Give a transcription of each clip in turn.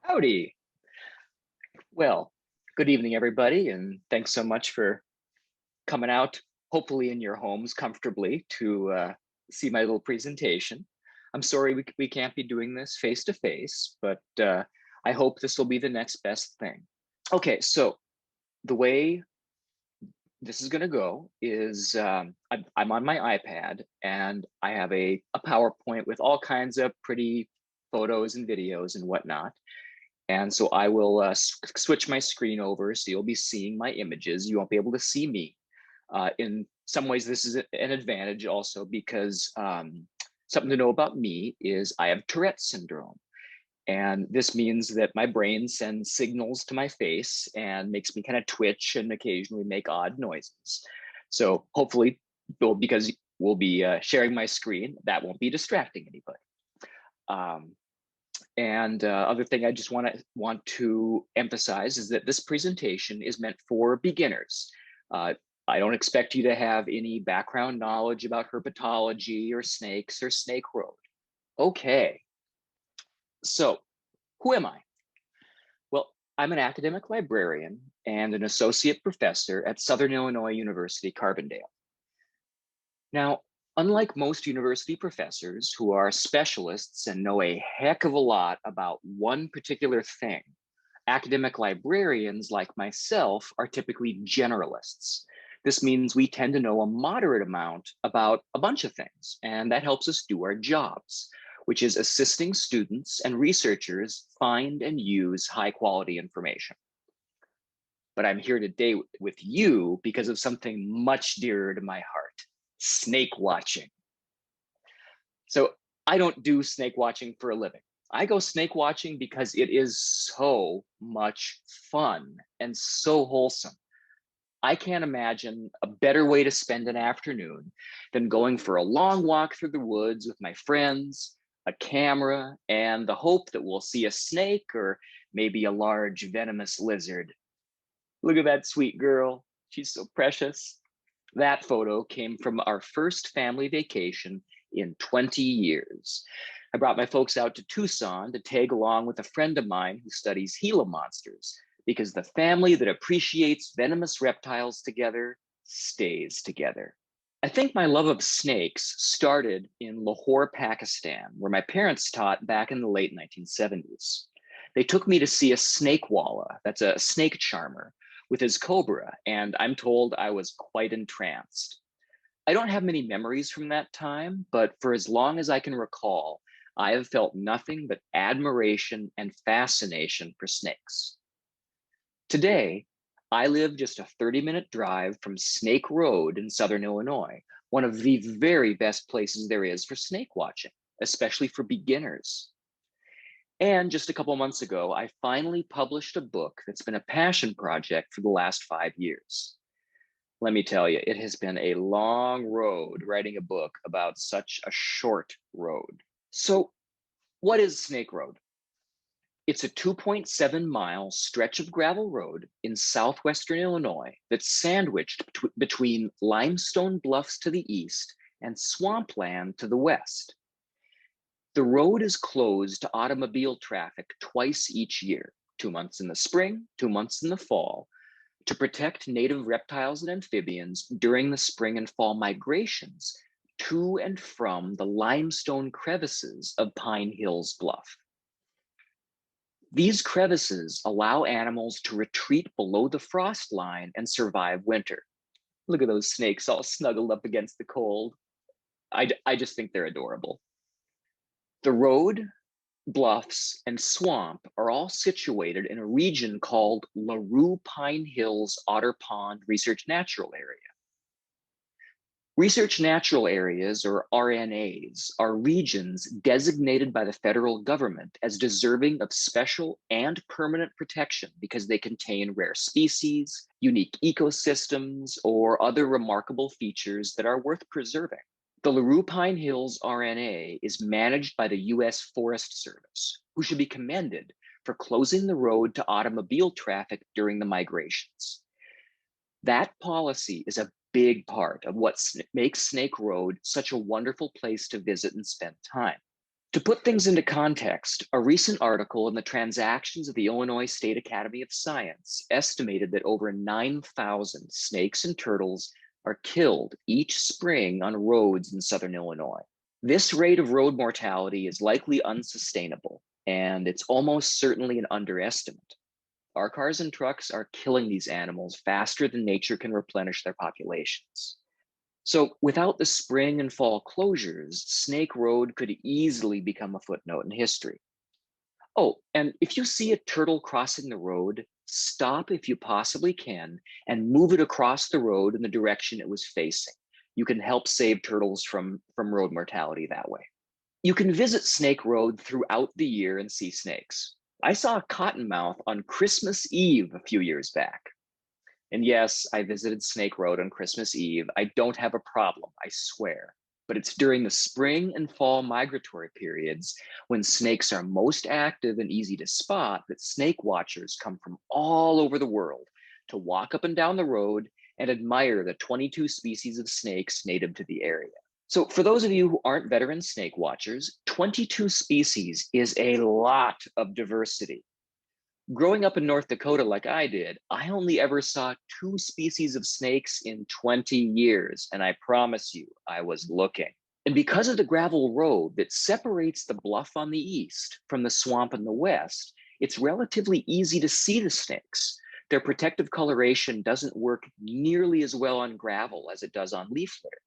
Howdy. Well, good evening, everybody, and thanks so much for coming out, hopefully in your homes comfortably, to see my little presentation. I'm sorry we can't be doing this face to face, but I hope this will be the next best thing. Okay, so the way this is going to go is I'm on my iPad and I have a PowerPoint with all kinds of pretty photos and videos and whatnot. And so I will switch my screen over so you'll be seeing my images. You won't be able to see me. In some ways, this is an advantage also because something to know about me is I have Tourette's syndrome. And this means that my brain sends signals to my face and makes me kind of twitch and occasionally make odd noises. So hopefully, because we'll be sharing my screen, that won't be distracting anybody. And other thing I just want to emphasize is that this presentation is meant for beginners. I don't expect you to have any background knowledge about herpetology or snakes or snake road. Okay, so who am I? Well, I'm an academic librarian and an associate professor at Southern Illinois University Carbondale. Now, unlike most university professors who are specialists and know a heck of a lot about one particular thing, academic librarians like myself are typically generalists. This means we tend to know a moderate amount about a bunch of things, and that helps us do our jobs, which is assisting students and researchers find and use high quality information. But I'm here today with you because of something much dearer to my heart: snake watching. So I don't do snake watching for a living. I go snake watching because it is so much fun and so wholesome. I can't imagine a better way to spend an afternoon than going for a long walk through the woods with my friends, a camera, and the hope that we'll see a snake or maybe a large venomous lizard. Look at that sweet girl. She's so precious. That photo came from our first family vacation in 20 years. I brought my folks out to Tucson to tag along with a friend of mine who studies Gila monsters, because the family that appreciates venomous reptiles together stays together. I think my love of snakes started in Lahore, Pakistan, where my parents taught back in the late 1970s. They took me to see a snake walla, that's a snake charmer, with his cobra, and I'm told I was quite entranced. I don't have many memories from that time, but for as long as I can recall, I have felt nothing but admiration and fascination for snakes. Today, I live just a 30-minute drive from Snake Road in Southern Illinois, one of the very best places there is for snake watching, especially for beginners. And just a couple months ago, I finally published a book that's been a passion project for the last 5 years. Let me tell you, it has been a long road writing a book about such a short road. So, what is Snake Road? It's a 2.7-mile stretch of gravel road in southwestern Illinois that's sandwiched between limestone bluffs to the east and swampland to the west. The road is closed to automobile traffic twice each year, 2 months in the spring, 2 months in the fall, to protect native reptiles and amphibians during the spring and fall migrations to and from the limestone crevices of Pine Hills Bluff. These crevices allow animals to retreat below the frost line and survive winter. Look at those snakes all snuggled up against the cold. I just think they're adorable. The road, bluffs, and swamp are all situated in a region called Larue-Pine Hills Otter Pond Research Natural Area. Research Natural Areas, or RNAs, are regions designated by the federal government as deserving of special and permanent protection because they contain rare species, unique ecosystems, or other remarkable features that are worth preserving. The Larue-Pine Hills RNA is managed by the U.S. Forest Service, who should be commended for closing the road to automobile traffic during the migrations. That policy is a big part of what makes Snake Road such a wonderful place to visit and spend time. To put things into context, a recent article in the Transactions of the Illinois State Academy of Science estimated that over 9,000 snakes and turtles are killed each spring on roads in Southern Illinois. This rate of road mortality is likely unsustainable, and it's almost certainly an underestimate. Our cars and trucks are killing these animals faster than nature can replenish their populations. So without the spring and fall closures, Snake Road could easily become a footnote in history. Oh, and if you see a turtle crossing the road, stop if you possibly can and move it across the road in the direction it was facing. You can help save turtles from road mortality that way. You can visit Snake Road throughout the year and see snakes. I saw a cottonmouth on Christmas Eve a few years back. And yes, I visited Snake Road on Christmas Eve. I don't have a problem, I swear. But it's during the spring and fall migratory periods when snakes are most active and easy to spot that snake watchers come from all over the world to walk up and down the road and admire the 22 species of snakes native to the area. So for those of you who aren't veteran snake watchers, 22 species is a lot of diversity. Growing up in North Dakota like I did, I only ever saw 2 species of snakes in 20 years, and I promise you, I was looking. And because of the gravel road that separates the bluff on the east from the swamp in the west, it's relatively easy to see the snakes. Their protective coloration doesn't work nearly as well on gravel as it does on leaf litter.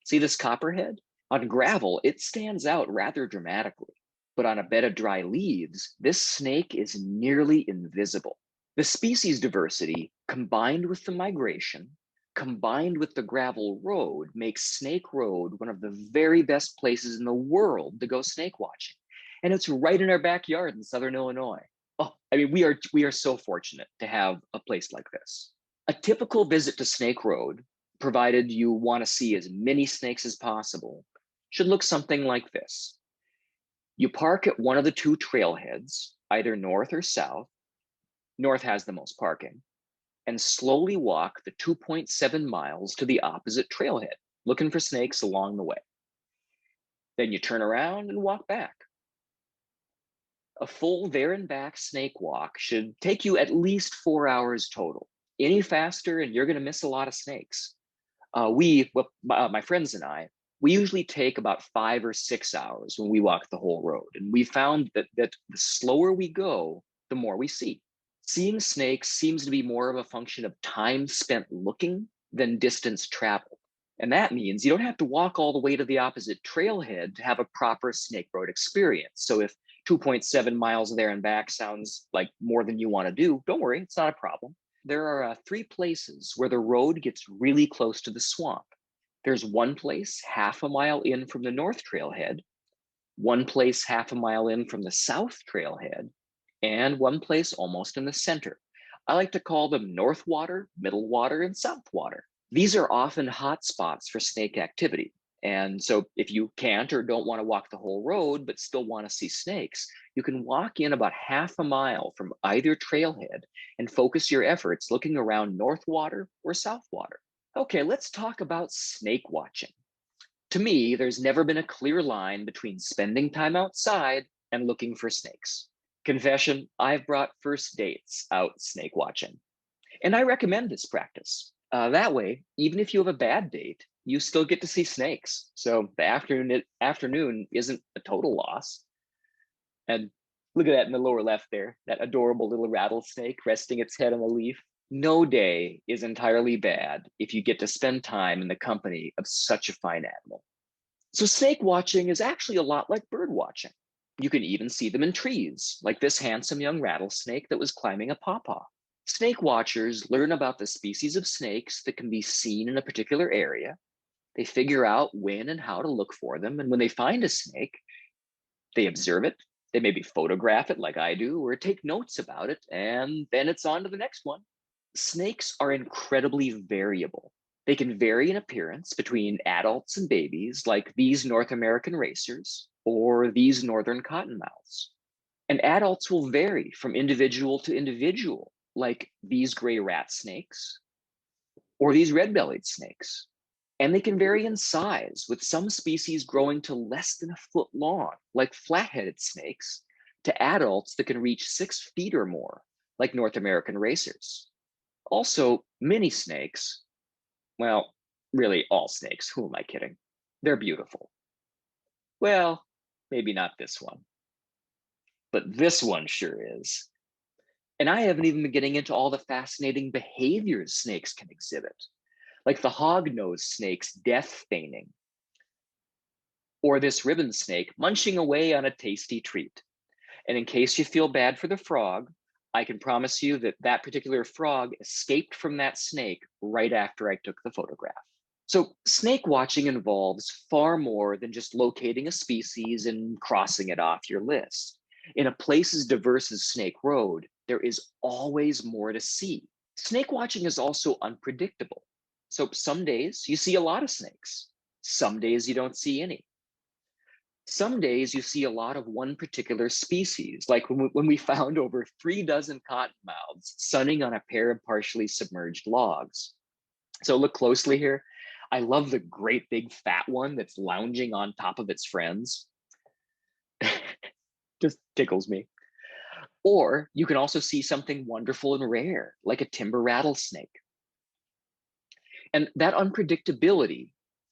See this copperhead? On gravel, it stands out rather dramatically. But on a bed of dry leaves, this snake is nearly invisible. The species diversity, combined with the migration, combined with the gravel road, makes Snake Road one of the very best places in the world to go snake watching. And it's right in our backyard in Southern Illinois. Oh, I mean, we are so fortunate to have a place like this. A typical visit to Snake Road, provided you want to see as many snakes as possible, should look something like this. You park at one of the 2 trailheads, either north or south. North has the most parking, and slowly walk the 2.7 miles to the opposite trailhead, looking for snakes along the way. Then you turn around and walk back. A full there and back snake walk should take you at least 4 hours total. Any faster and you're going to miss a lot of snakes. My friends and I, we usually take about 5 or 6 hours when we walk the whole road. And we found that the slower we go, the more we see. Seeing snakes seems to be more of a function of time spent looking than distance traveled. And that means you don't have to walk all the way to the opposite trailhead to have a proper Snake Road experience. So if 2.7 miles there and back sounds like more than you want to do, don't worry, it's not a problem. There are 3 places where the road gets really close to the swamp. There's one place half a mile in from the north trailhead, one place half a mile in from the south trailhead, and one place almost in the center. I like to call them North Water, Middle Water, and South Water. These are often hot spots for snake activity. And so if you can't or don't want to walk the whole road, but still want to see snakes, you can walk in about half a mile from either trailhead and focus your efforts looking around North Water or South Water. Okay, let's talk about snake watching. To me, there's never been a clear line between spending time outside and looking for snakes. Confession, I've brought first dates out snake watching. And I recommend this practice. That way, even if you have a bad date, you still get to see snakes. So the afternoon isn't a total loss. And look at that in the lower left there, that adorable little rattlesnake resting its head on a leaf. No day is entirely bad if you get to spend time in the company of such a fine animal. So snake watching is actually a lot like bird watching. You can even see them in trees, like this handsome young rattlesnake that was climbing a pawpaw. Snake watchers learn about the species of snakes that can be seen in a particular area. They figure out when and how to look for them. And when they find a snake, they observe it. They maybe photograph it like I do, or take notes about it, and then it's on to the next one. Snakes are incredibly variable. They can vary in appearance between adults and babies, like these North American racers or these northern cottonmouths. And adults will vary from individual to individual, like these gray rat snakes or these red-bellied snakes. And they can vary in size, with some species growing to less than a foot long, like flat-headed snakes, to adults that can reach 6 feet or more, like North American racers. Also, mini snakes, well, really all snakes, who am I kidding? They're beautiful. Well, maybe not this one, but this one sure is. And I haven't even been getting into all the fascinating behaviors snakes can exhibit, like the hognose snake's death feigning, or this ribbon snake munching away on a tasty treat. And in case you feel bad for the frog, I can promise you that that particular frog escaped from that snake right after I took the photograph. So snake watching involves far more than just locating a species and crossing it off your list. In a place as diverse as Snake Road, there is always more to see. Snake watching is also unpredictable. So some days you see a lot of snakes. Some days you don't see any. Some days you see a lot of one particular species, like when we found over 3 dozen cottonmouths sunning on a pair of partially submerged logs. So look closely here. I love the great big fat one that's lounging on top of its friends. Just tickles me. Or you can also see something wonderful and rare, like a timber rattlesnake. And that unpredictability,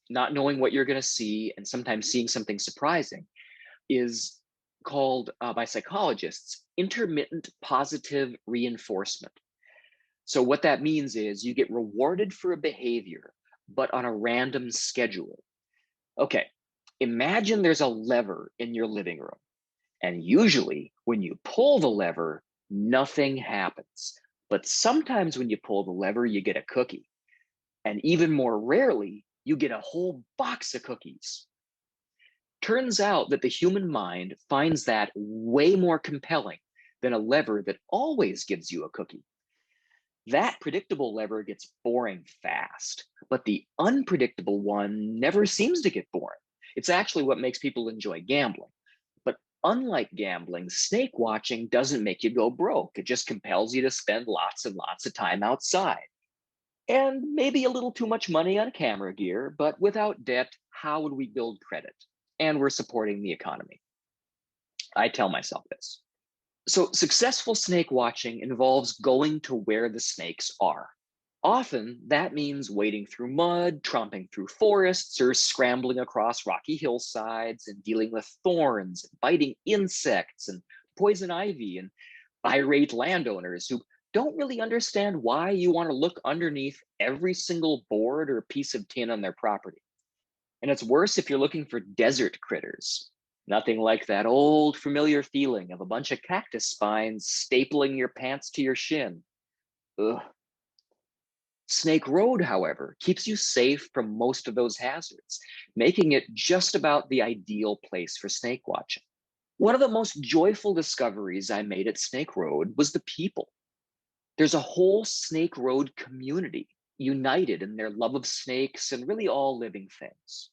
not knowing what you're going to see and sometimes seeing something surprising, is called by psychologists intermittent positive reinforcement. So what that means is you get rewarded for a behavior, but on a random schedule. Okay, imagine there's a lever in your living room, and usually when you pull the lever, nothing happens. But sometimes when you pull the lever, you get a cookie. And even more rarely, you get a whole box of cookies. Turns out that the human mind finds that way more compelling than a lever that always gives you a cookie. That predictable lever gets boring fast, but the unpredictable one never seems to get boring. It's actually what makes people enjoy gambling. But unlike gambling, snake watching doesn't make you go broke. It just compels you to spend lots and lots of time outside. And maybe a little too much money on camera gear, but without debt, how would we build credit? And we're supporting the economy. I tell myself this. So successful snake watching involves going to where the snakes are. Often that means wading through mud, tromping through forests, or scrambling across rocky hillsides and dealing with thorns, and biting insects and poison ivy, and irate landowners who don't really understand why you want to look underneath every single board or piece of tin on their property. And it's worse if you're looking for desert critters. Nothing like that old familiar feeling of a bunch of cactus spines stapling your pants to your shin. Ugh. Snake Road, however, keeps you safe from most of those hazards, making it just about the ideal place for snake watching. One of the most joyful discoveries I made at Snake Road was the people. There's a whole Snake Road community united in their love of snakes and really all living things.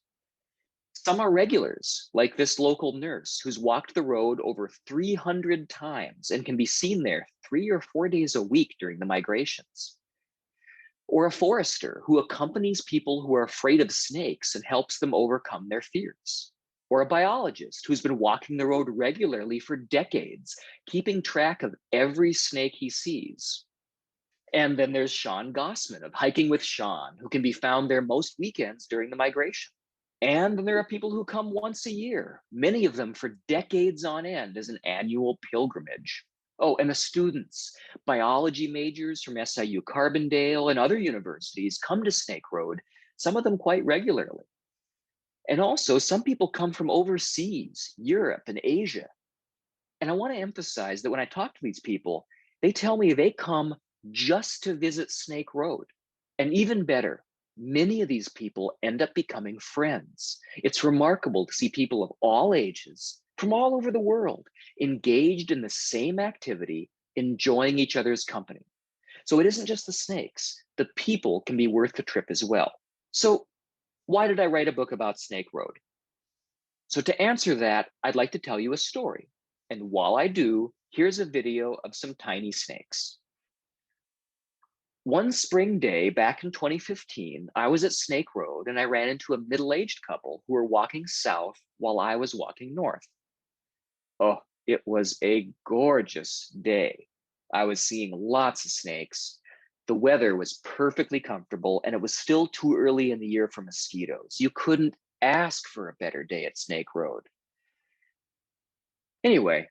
Some are regulars, like this local nurse who's walked the road over 300 times and can be seen there 3 or 4 days a week during the migrations. Or a forester who accompanies people who are afraid of snakes and helps them overcome their fears. Or a biologist who's been walking the road regularly for decades, keeping track of every snake he sees. And then there's Sean Gossman of Hiking with Sean, who can be found there most weekends during the migration. And then there are people who come once a year, many of them for decades on end as an annual pilgrimage. Oh, and the students, biology majors from SIU Carbondale and other universities come to Snake Road, some of them quite regularly. And also some people come from overseas, Europe and Asia. And I want to emphasize that when I talk to these people, they tell me they come just to visit Snake Road. And even better, many of these people end up becoming friends. It's remarkable to see people of all ages from all over the world engaged in the same activity, enjoying each other's company. So it isn't just the snakes, the people can be worth the trip as well. So why did I write a book about Snake Road? So to answer that, I'd like to tell you a story. And while I do, here's a video of some tiny snakes. One spring day back in 2015, I was at Snake Road and I ran into a middle-aged couple who were walking south while I was walking north. Oh, it was a gorgeous day. I was seeing lots of snakes. The weather was perfectly comfortable, and it was still too early in the year for mosquitoes. You couldn't ask for a better day at Snake Road. Anyway,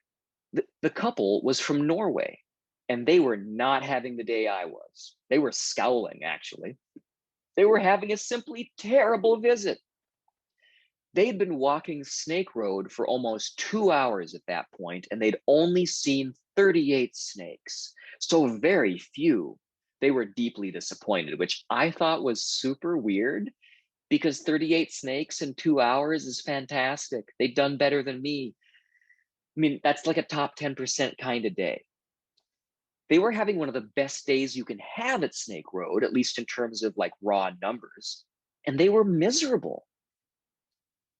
the couple was from Norway, and they were not having the day I was. They were scowling, actually. They were having a simply terrible visit. They'd been walking Snake Road for almost 2 hours at that point, and they'd only seen 38 snakes, so very few. They were deeply disappointed, which I thought was super weird because 38 snakes in 2 hours is fantastic. They'd done better than me. I mean, that's like a top 10% kind of day. They were having one of the best days you can have at Snake Road, at least in terms of like raw numbers, and they were miserable.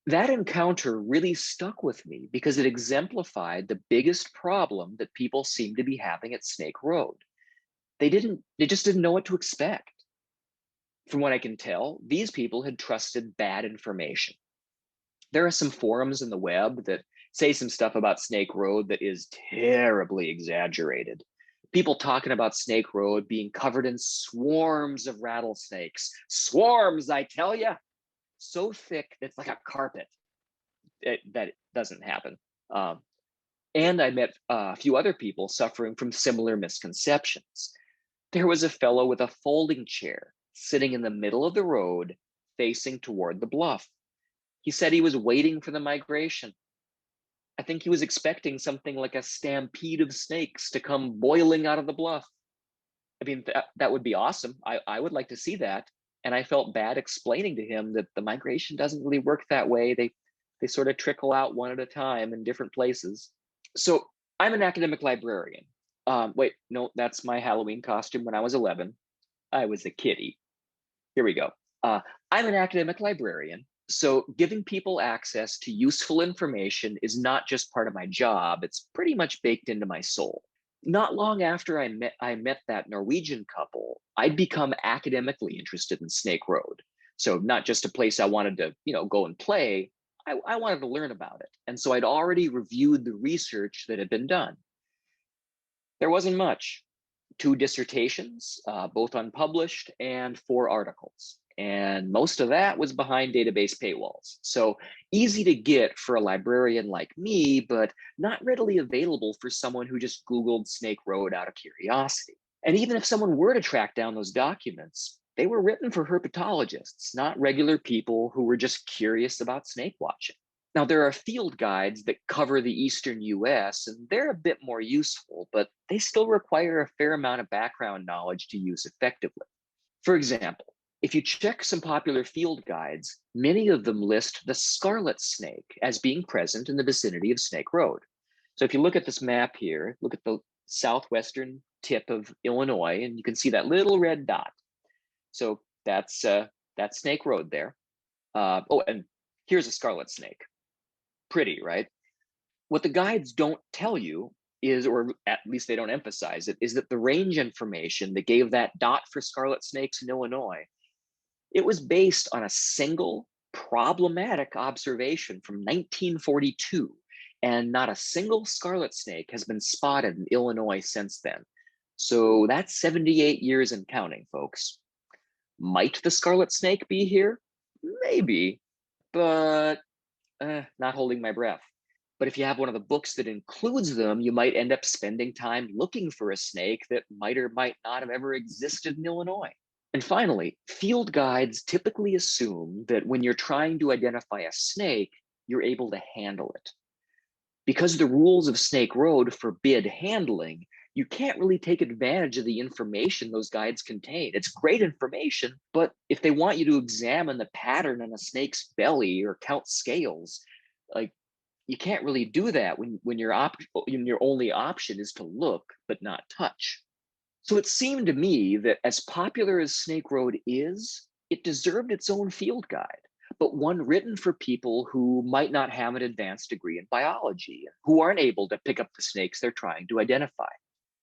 That encounter really stuck with me because it exemplified the biggest problem that people seem to be having at Snake Road. They just didn't know what to expect. From what I can tell, these people had trusted bad information. There are some forums in the web that say some stuff about Snake Road that is terribly exaggerated. People talking about Snake Road being covered in swarms of rattlesnakes. Swarms, I tell you, so thick it's like a carpet. That doesn't happen. And I met a few other people suffering from similar misconceptions. There was a fellow with a folding chair sitting in the middle of the road facing toward the bluff. He said he was waiting for the migration. I think he was expecting something like a stampede of snakes to come boiling out of the bluff. I mean, that would be awesome. I would like to see that. And I felt bad explaining to him that the migration doesn't really work that way. They sort of trickle out one at a time in different places. So I'm an academic librarian. Wait, no, that's my Halloween costume when I was 11. I was a kitty. Here we go. I'm an academic librarian. So giving people access to useful information is not just part of my job, it's pretty much baked into my soul. Not long after I met that Norwegian couple, I'd become academically interested in Snake Road. So not just a place I wanted to, go and play, I wanted to learn about it. And so I'd already reviewed the research that had been done. There wasn't much. 2 dissertations, both unpublished, and 4 articles. And most of that was behind database paywalls. So easy to get for a librarian like me, but not readily available for someone who just Googled Snake Road out of curiosity. And even if someone were to track down those documents, they were written for herpetologists, not regular people who were just curious about snake watching. Now, there are field guides that cover the eastern US, and they're a bit more useful, but they still require a fair amount of background knowledge to use effectively. For example, if you check some popular field guides, many of them list the scarlet snake as being present in the vicinity of Snake Road. So if you look at this map here, look at the southwestern tip of Illinois, and you can see that little red dot. So that's Snake Road there. Oh, and here's a scarlet snake. Pretty, right? What the guides don't tell you is, or at least they don't emphasize it, is that the range information that gave that dot for scarlet snakes in Illinois, it was based on a single problematic observation from 1942, and not a single scarlet snake has been spotted in Illinois since then. So that's 78 years and counting, folks. Might the scarlet snake be here? Maybe, but not holding my breath. But if you have one of the books that includes them, you might end up spending time looking for a snake that might or might not have ever existed in Illinois. And finally, field guides typically assume that when you're trying to identify a snake, you're able to handle it. Because the rules of Snake Road forbid handling, you can't really take advantage of the information those guides contain. It's great information, but if they want you to examine the pattern on a snake's belly or count scales, like, you can't really do that when your only option is to look but not touch. So it seemed to me that as popular as Snake Road is, it deserved its own field guide, but one written for people who might not have an advanced degree in biology, who aren't able to pick up the snakes they're trying to identify.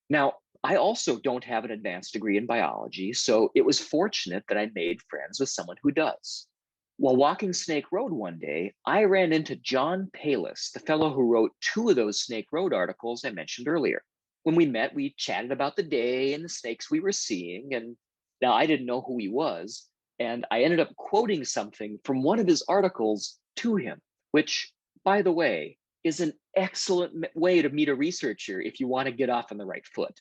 Now, I also don't have an advanced degree in biology, so it was fortunate that I made friends with someone who does. While walking Snake Road one day, I ran into John Palis, the fellow who wrote two of those Snake Road articles I mentioned earlier. When we met, we chatted about the day and the snakes we were seeing, and now I didn't know who he was, and I ended up quoting something from one of his articles to him, which, by the way, is an excellent way to meet a researcher if you want to get off on the right foot.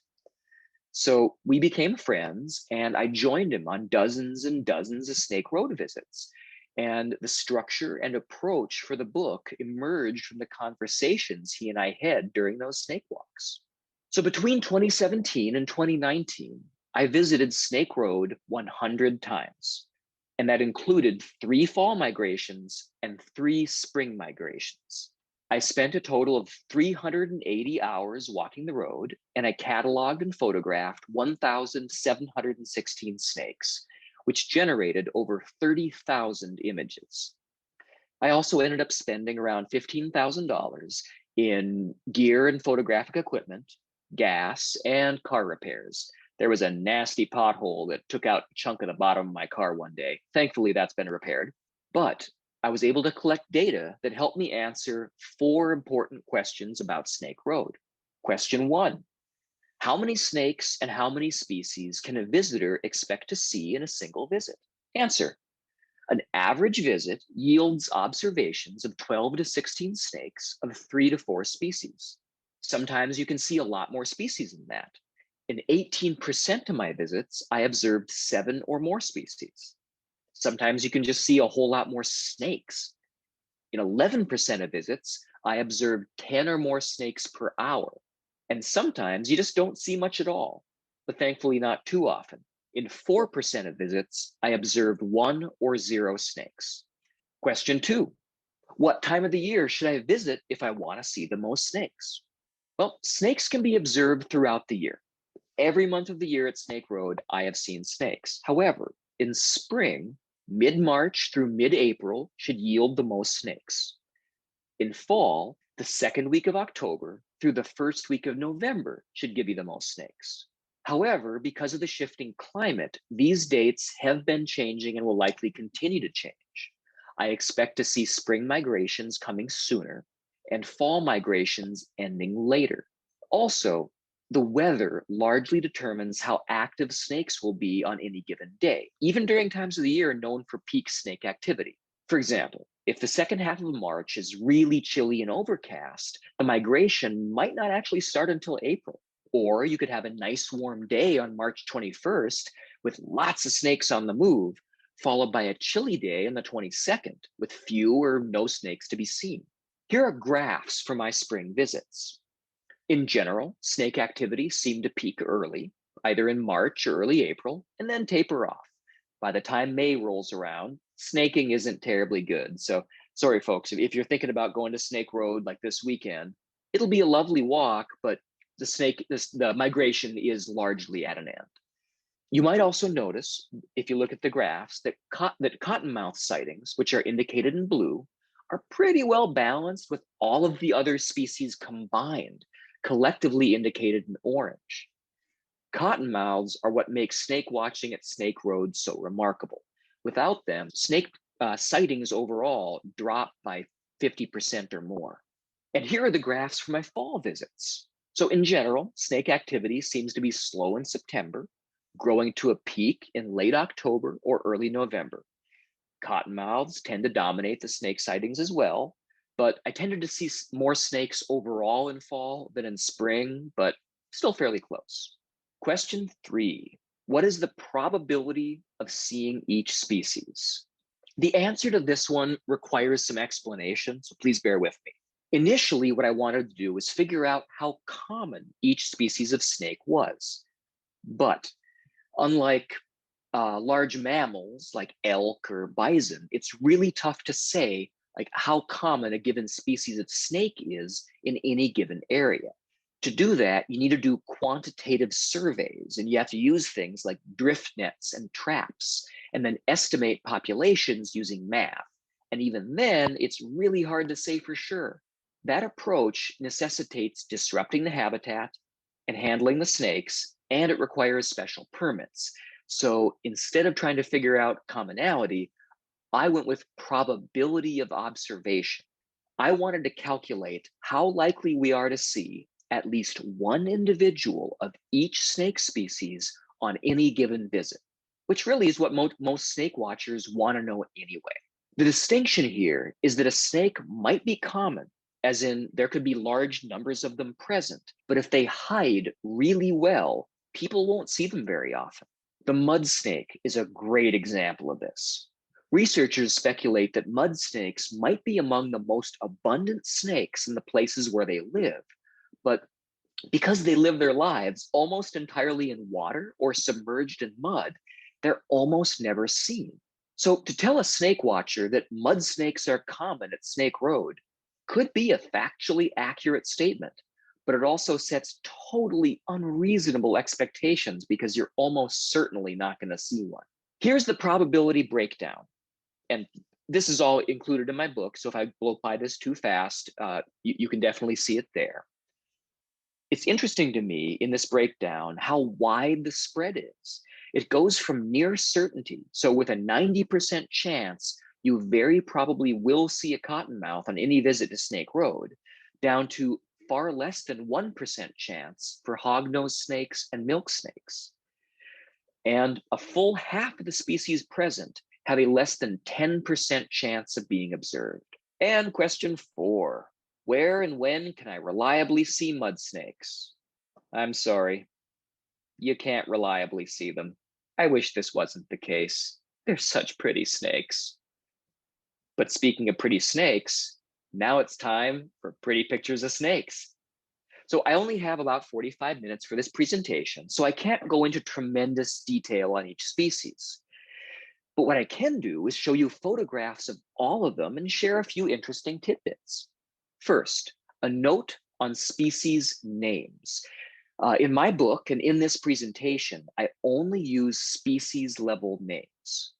So we became friends, and I joined him on dozens and dozens of Snake Road visits. And the structure and approach for the book emerged from the conversations he and I had during those snake walks. So between 2017 and 2019, I visited Snake Road 100 times, and that included 3 fall migrations and 3 spring migrations. I spent a total of 380 hours walking the road, and I cataloged and photographed 1,716 snakes, which generated over 30,000 images. I also ended up spending around $15,000 in gear and photographic equipment, gas, and car repairs. There was a nasty pothole that took out a chunk of the bottom of my car one day. Thankfully, that's been repaired. But I was able to collect data that helped me answer 4 important questions about Snake Road. Question 1, how many snakes and how many species can a visitor expect to see in a single visit? Answer, an average visit yields observations of 12 to 16 snakes of 3 to 4 species. Sometimes you can see a lot more species than that. In 18% of my visits, I observed 7 or more species. Sometimes you can just see a whole lot more snakes. In 11% of visits, I observed 10 or more snakes per hour. And sometimes you just don't see much at all, but thankfully not too often. In 4% of visits, I observed 1 or 0 snakes. Question 2, what time of the year should I visit if I want to see the most snakes? Well, snakes can be observed throughout the year. Every month of the year at Snake Road, I have seen snakes. However, in spring, mid-March through mid-April should yield the most snakes. In fall, the second week of October through the first week of November should give you the most snakes. However, because of the shifting climate, these dates have been changing and will likely continue to change. I expect to see spring migrations coming sooner and fall migrations ending later. Also, the weather largely determines how active snakes will be on any given day, even during times of the year known for peak snake activity. For example, if the second half of March is really chilly and overcast, the migration might not actually start until April. Or you could have a nice warm day on March 21st with lots of snakes on the move, followed by a chilly day on the 22nd with few or no snakes to be seen. Here are graphs for my spring visits. In general, snake activity seemed to peak early, either in March or early April, and then taper off. By the time May rolls around, snaking isn't terribly good. So sorry, folks, if you're thinking about going to Snake Road like this weekend, it'll be a lovely walk, but the migration is largely at an end. You might also notice, if you look at the graphs, that cottonmouth sightings, which are indicated in blue, are pretty well balanced with all of the other species combined, collectively indicated in orange. Cottonmouths are what makes snake watching at Snake Road so remarkable. Without them, snake sightings overall drop by 50% or more. And here are the graphs for my fall visits. So in general, snake activity seems to be slow in September, growing to a peak in late October or early November. Cottonmouths tend to dominate the snake sightings as well, but I tended to see more snakes overall in fall than in spring, but still fairly close. Question 3, what is the probability of seeing each species? The answer to this one requires some explanation, so please bear with me. Initially, what I wanted to do was figure out how common each species of snake was. But unlike large mammals like elk or bison, it's really tough to say like how common a given species of snake is in any given area. To do that, you need to do quantitative surveys, and you have to use things like drift nets and traps, and then estimate populations using math. And even then, it's really hard to say for sure. That approach necessitates disrupting the habitat, and handling the snakes, and it requires special permits. So instead of trying to figure out commonality, I went with probability of observation. I wanted to calculate how likely we are to see at least one individual of each snake species on any given visit, which really is what most snake watchers want to know anyway. The distinction here is that a snake might be common, as in there could be large numbers of them present, but if they hide really well, people won't see them very often. The mud snake is a great example of this. Researchers speculate that mud snakes might be among the most abundant snakes in the places where they live, but because they live their lives almost entirely in water or submerged in mud, they're almost never seen. So to tell a snake watcher that mud snakes are common at Snake Road could be a factually accurate statement, but it also sets totally unreasonable expectations because you're almost certainly not going to see one. Here's the probability breakdown. And this is all included in my book, so if I blow by this too fast, you can definitely see it there. It's interesting to me in this breakdown how wide the spread is. It goes from near certainty, so with a 90% chance, you very probably will see a cottonmouth on any visit to Snake Road, down to far less than 1% chance for hognose snakes and milk snakes. And a full half of the species present have a less than 10% chance of being observed. And question 4, where and when can I reliably see mud snakes? I'm sorry, you can't reliably see them. I wish this wasn't the case. They're such pretty snakes. But speaking of pretty snakes, now it's time for pretty pictures of snakes. So I only have about 45 minutes for this presentation, so I can't go into tremendous detail on each species. But what I can do is show you photographs of all of them and share a few interesting tidbits. First, a note on species names. In my book and in this presentation, I only use species level names.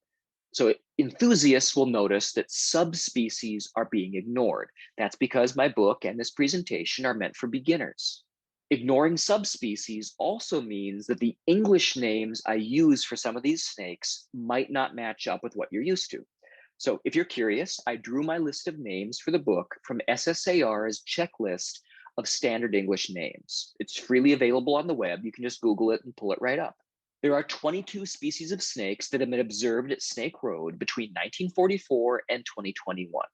So enthusiasts will notice that subspecies are being ignored. That's because my book and this presentation are meant for beginners. Ignoring subspecies also means that the English names I use for some of these snakes might not match up with what you're used to. So if you're curious, I drew my list of names for the book from SSAR's checklist of standard English names. It's freely available on the web. You can just Google it and pull it right up. There are 22 species of snakes that have been observed at Snake Road between 1944 and 2021.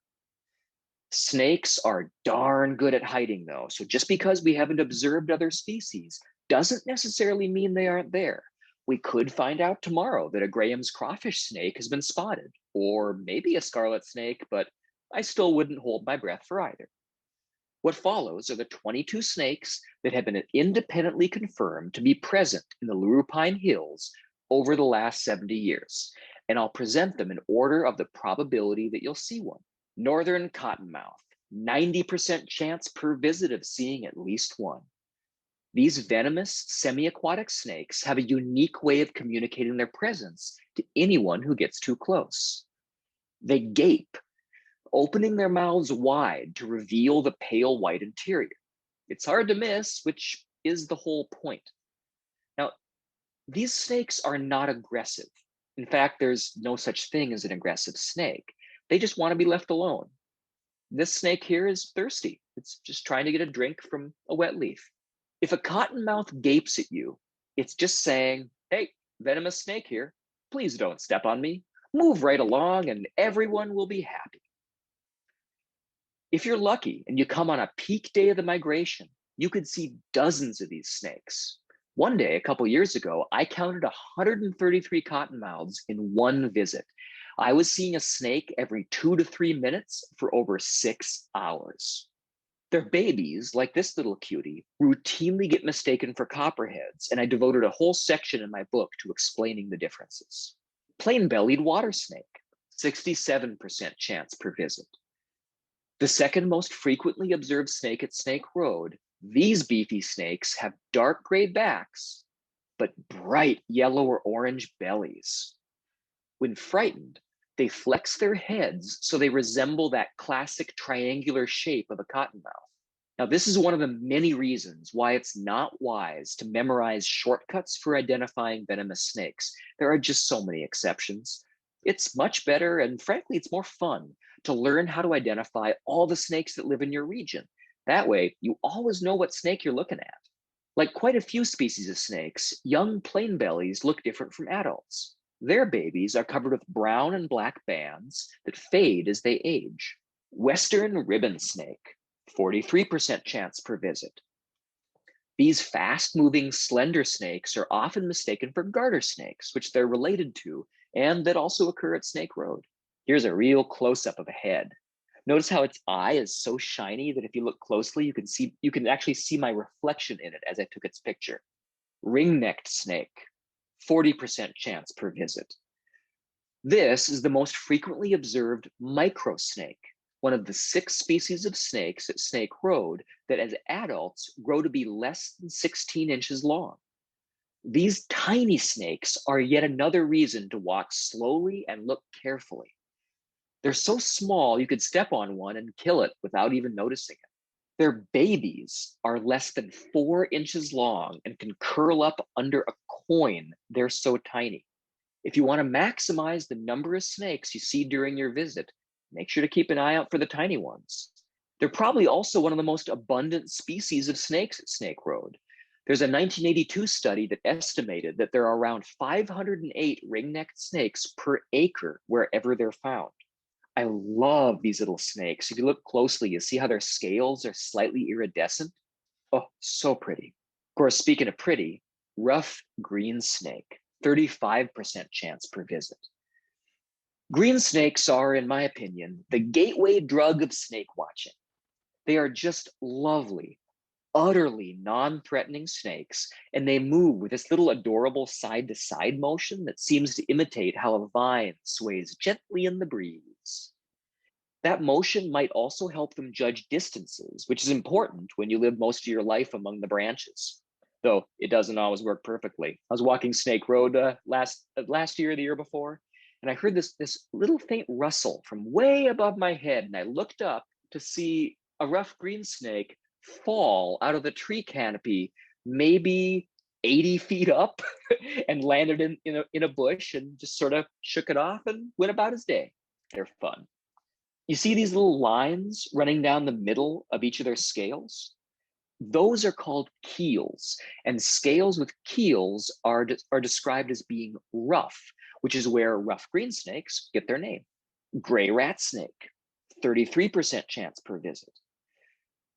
Snakes are darn good at hiding though. So just because we haven't observed other species doesn't necessarily mean they aren't there. We could find out tomorrow that a Graham's crawfish snake has been spotted, or maybe a scarlet snake, but I still wouldn't hold my breath for either. What follows are the 22 snakes that have been independently confirmed to be present in the Larue-Pine Hills over the last 70 years, and I'll present them in order of the probability that you'll see one. Northern cottonmouth, 90% chance per visit of seeing at least one. These venomous semi-aquatic snakes have a unique way of communicating their presence to anyone who gets too close. They gape, opening their mouths wide to reveal the pale white interior. It's hard to miss, which is the whole point. Now, these snakes are not aggressive. In fact, there's no such thing as an aggressive snake. They just want to be left alone. This snake here is thirsty. It's just trying to get a drink from a wet leaf. If a cottonmouth gapes at you, it's just saying, hey, venomous snake here, please don't step on me. Move right along and everyone will be happy. If you're lucky and you come on a peak day of the migration, you could see dozens of these snakes. One day, a couple years ago, I counted 133 cottonmouths in one visit. I was seeing a snake every 2 to 3 minutes for over 6 hours. Their babies, like this little cutie, routinely get mistaken for copperheads, and I devoted a whole section in my book to explaining the differences. Plain-bellied water snake, 67% chance per visit. The second most frequently observed snake at Snake Road, these beefy snakes have dark gray backs, but bright yellow or orange bellies. When frightened, they flex their heads so they resemble that classic triangular shape of a cottonmouth. Now, this is one of the many reasons why it's not wise to memorize shortcuts for identifying venomous snakes. There are just so many exceptions. It's much better, and frankly, it's more fun to learn how to identify all the snakes that live in your region. That way, you always know what snake you're looking at. Like quite a few species of snakes, young plain bellies look different from adults. Their babies are covered with brown and black bands that fade as they age. Western ribbon snake, 43% chance per visit. These fast-moving slender snakes are often mistaken for garter snakes, which they're related to, and that also occur at Snake Road. Here's a real close-up of a head. Notice how its eye is so shiny that if you look closely, you can actually see my reflection in it as I took its picture. Ring-necked snake, 40% chance per visit. This is the most frequently observed microsnake, one of the 6 species of snakes at Snake Road that as adults grow to be less than 16 inches long. These tiny snakes are yet another reason to walk slowly and look carefully. They're so small you could step on one and kill it without even noticing it. Their babies are less than 4 inches long and can curl up under a coin. They're so tiny. If you want to maximize the number of snakes you see during your visit, make sure to keep an eye out for the tiny ones. They're probably also one of the most abundant species of snakes at Snake Road. There's a 1982 study that estimated that there are around 508 ring-necked snakes per acre wherever they're found. I love these little snakes. If you look closely, you see how their scales are slightly iridescent. Oh, so pretty. Of course, speaking of pretty, rough green snake, 35% chance per visit. Green snakes are, in my opinion, the gateway drug of snake watching. They are just lovely, utterly non-threatening snakes, and they move with this little adorable side-to-side motion that seems to imitate how a vine sways gently in the breeze. That motion might also help them judge distances, which is important when you live most of your life among the branches, though it doesn't always work perfectly. I was walking Snake Road last year or the year before, and I heard this little faint rustle from way above my head, and I looked up to see a rough green snake fall out of the tree canopy, maybe 80 feet up, and landed in a bush and just sort of shook it off and went about his day. They're fun. You see these little lines running down the middle of each of their scales? Those are called keels, and scales with keels are described as being rough, which is where rough green snakes get their name. Gray rat snake, 33% chance per visit.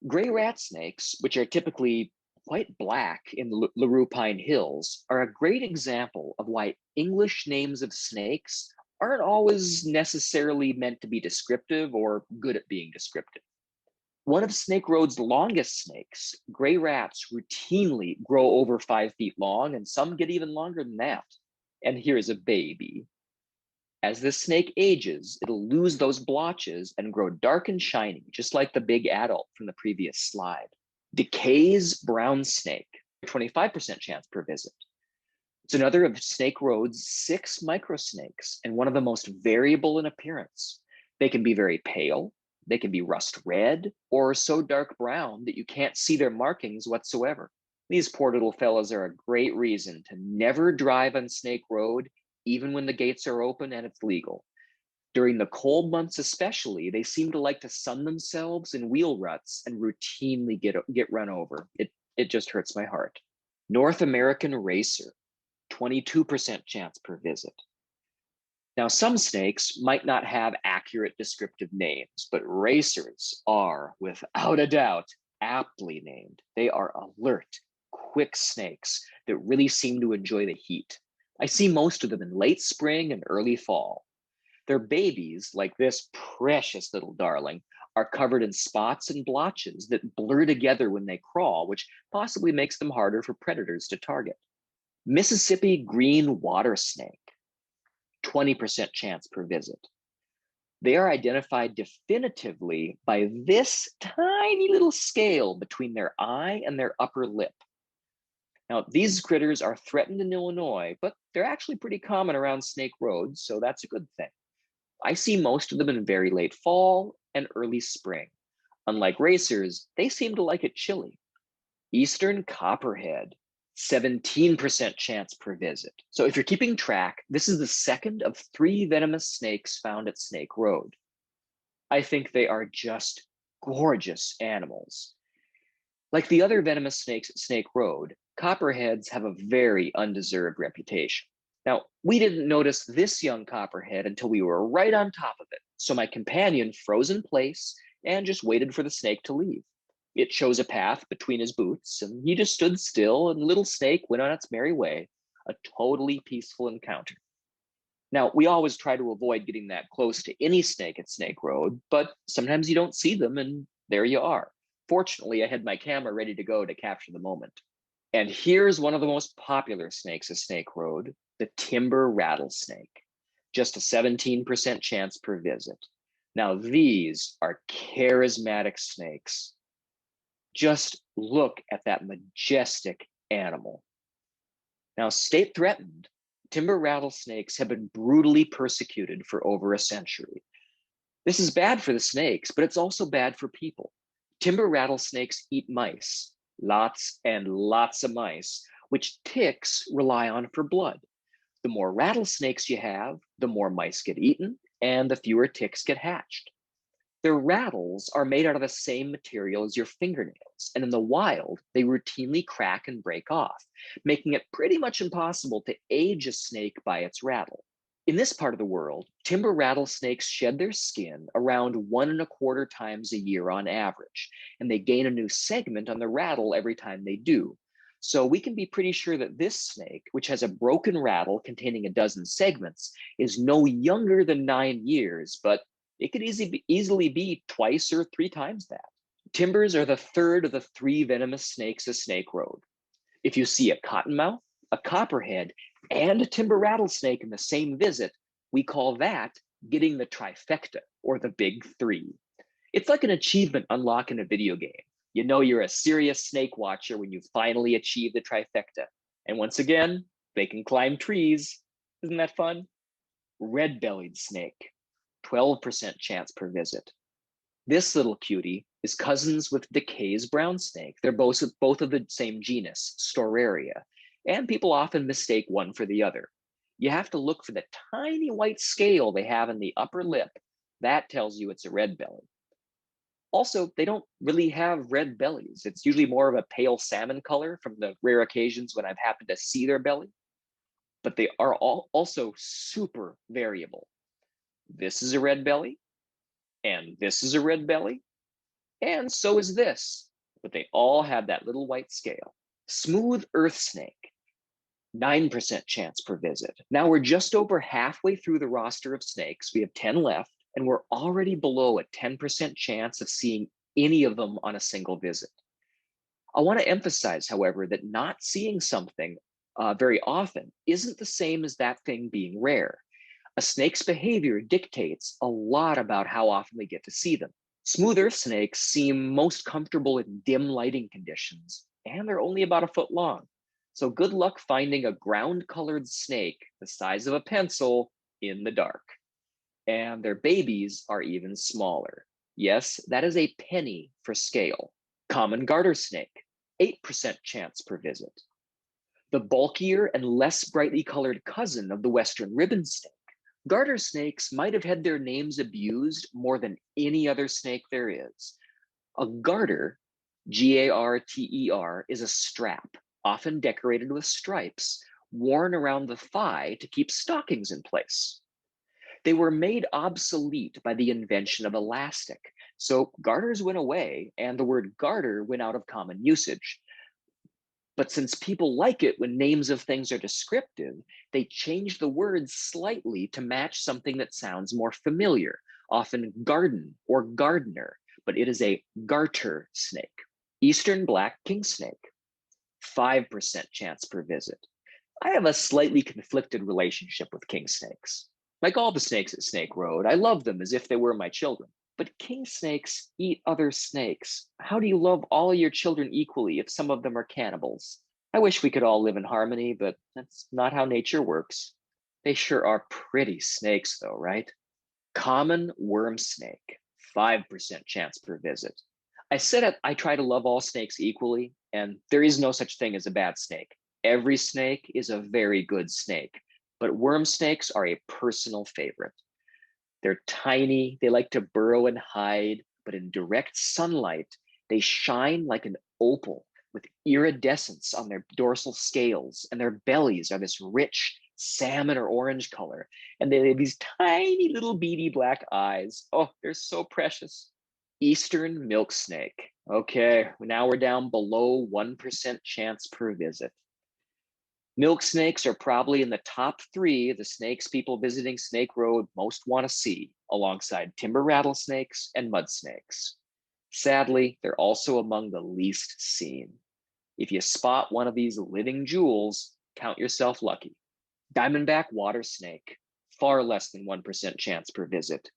Gray rat snakes, which are typically quite black in the Larue-Pine Hills, are a great example of why English names of snakes aren't always necessarily meant to be descriptive or good at being descriptive. One of Snake Road's longest snakes, gray rats, routinely grow over 5 feet long, and some get even longer than that. And here's a baby. As this snake ages, it'll lose those blotches and grow dark and shiny, just like the big adult from the previous slide. Decay's brown snake, 25% chance per visit. It's another of Snake Road's 6 microsnakes and one of the most variable in appearance. They can be very pale, they can be rust red, or so dark brown that you can't see their markings whatsoever. These poor little fellas are a great reason to never drive on Snake Road, even when the gates are open and it's legal. During the cold months especially, they seem to like to sun themselves in wheel ruts and routinely get run over. It just hurts my heart. North American racer, 22% chance per visit. Now, some snakes might not have accurate descriptive names, but racers are, without a doubt, aptly named. They are alert, quick snakes that really seem to enjoy the heat. I see most of them in late spring and early fall. Their babies, like this precious little darling, are covered in spots and blotches that blur together when they crawl, which possibly makes them harder for predators to target. Mississippi green water snake, 20% chance per visit. They are identified definitively by this tiny little scale between their eye and their upper lip. Now, these critters are threatened in Illinois, but they're actually pretty common around Snake Road, so that's a good thing. I see most of them in very late fall and early spring. Unlike racers, they seem to like it chilly. Eastern Copperhead, 17% chance per visit. So if you're keeping track, this is the second of 3 venomous snakes found at Snake Road. I think they are just gorgeous animals. Like the other venomous snakes at Snake Road, copperheads have a very undeserved reputation. Now, we didn't notice this young copperhead until we were right on top of it, so my companion froze in place and just waited for the snake to leave. It chose a path between his boots, and he just stood still, and little snake went on its merry way, a totally peaceful encounter. Now, we always try to avoid getting that close to any snake at Snake Road, but sometimes you don't see them, and there you are. Fortunately, I had my camera ready to go to capture the moment. And here's one of the most popular snakes at Snake Road, the timber rattlesnake. Just a 17% chance per visit. Now, these are charismatic snakes. Just look at that majestic animal. Now, state threatened, timber rattlesnakes have been brutally persecuted for over a century. This is bad for the snakes, but it's also bad for people. Timber rattlesnakes eat mice, lots and lots of mice, which ticks rely on for blood. The more rattlesnakes you have, the more mice get eaten, and the fewer ticks get hatched. Their rattles are made out of the same material as your fingernails, and in the wild, they routinely crack and break off, making it pretty much impossible to age a snake by its rattle. In this part of the world, timber rattlesnakes shed their skin around 1.25 times a year on average, and they gain a new segment on the rattle every time they do. So we can be pretty sure that this snake, which has a broken rattle containing a dozen segments, is no younger than 9 years, but it could easily be 2 or 3 times that. Timbers are the third of the 3 venomous snakes of Snake Road. If you see a cottonmouth, a copperhead, and a timber rattlesnake in the same visit, we call that getting the trifecta, or the big 3. It's like an achievement unlock in a video game. You know you're a serious snake watcher when you finally achieve the trifecta. And once again, they can climb trees. Isn't that fun? Red-bellied snake, 12% chance per visit. This little cutie is cousins with Decay's brown snake. They're both of the same genus, Storaria, and people often mistake one for the other. You have to look for the tiny white scale they have in the upper lip. That tells you it's a red belly. Also, they don't really have red bellies. It's usually more of a pale salmon color from the rare occasions when I've happened to see their belly. But they are also super variable. This is a red belly, and this is a red belly, and so is this, but they all have that little white scale. Smooth earth snake, 9% chance per visit. Now we're just over halfway through the roster of snakes. We have 10 left, and we're already below a 10% chance of seeing any of them on a single visit. I want to emphasize, however, that not seeing something very often isn't the same as that thing being rare. A snake's behavior dictates a lot about how often we get to see them. Smooth earth snakes seem most comfortable in dim lighting conditions, and they're only about 1 foot long. So good luck finding a ground-colored snake the size of a pencil in the dark. And their babies are even smaller. Yes, that is a penny for scale. Common garter snake, 8% chance per visit. The bulkier and less brightly colored cousin of the western ribbon snake. Garter snakes might have had their names abused more than any other snake there is. A garter, G-A-R-T-E-R, is a strap, often decorated with stripes, worn around the thigh to keep stockings in place. They were made obsolete by the invention of elastic, so garters went away and the word garter went out of common usage. But since people like it when names of things are descriptive, they change the words slightly to match something that sounds more familiar, often garden or gardener, but it is a garter snake. Eastern black king snake, 5% chance per visit. I have a slightly conflicted relationship with king snakes. Like all the snakes at Snake Road, I love them as if they were my children. But king snakes eat other snakes. How do you love all of your children equally if some of them are cannibals? I wish we could all live in harmony, but that's not how nature works. They sure are pretty snakes though, right? Common worm snake, 5% chance per visit. I said I try to love all snakes equally, and there is no such thing as a bad snake. Every snake is a very good snake, but worm snakes are a personal favorite. They're tiny, they like to burrow and hide, but in direct sunlight, they shine like an opal with iridescence on their dorsal scales, and their bellies are this rich salmon or orange color. And they have these tiny little beady black eyes. Oh, they're so precious. Eastern milk snake. Okay, now we're down below 1% chance per visit. Milk snakes are probably in the top 3 of the snakes people visiting Snake Road most want to see, alongside timber rattlesnakes and mud snakes. Sadly, they're also among the least seen. If you spot one of these living jewels, count yourself lucky. Diamondback water snake, far less than 1% chance per visit.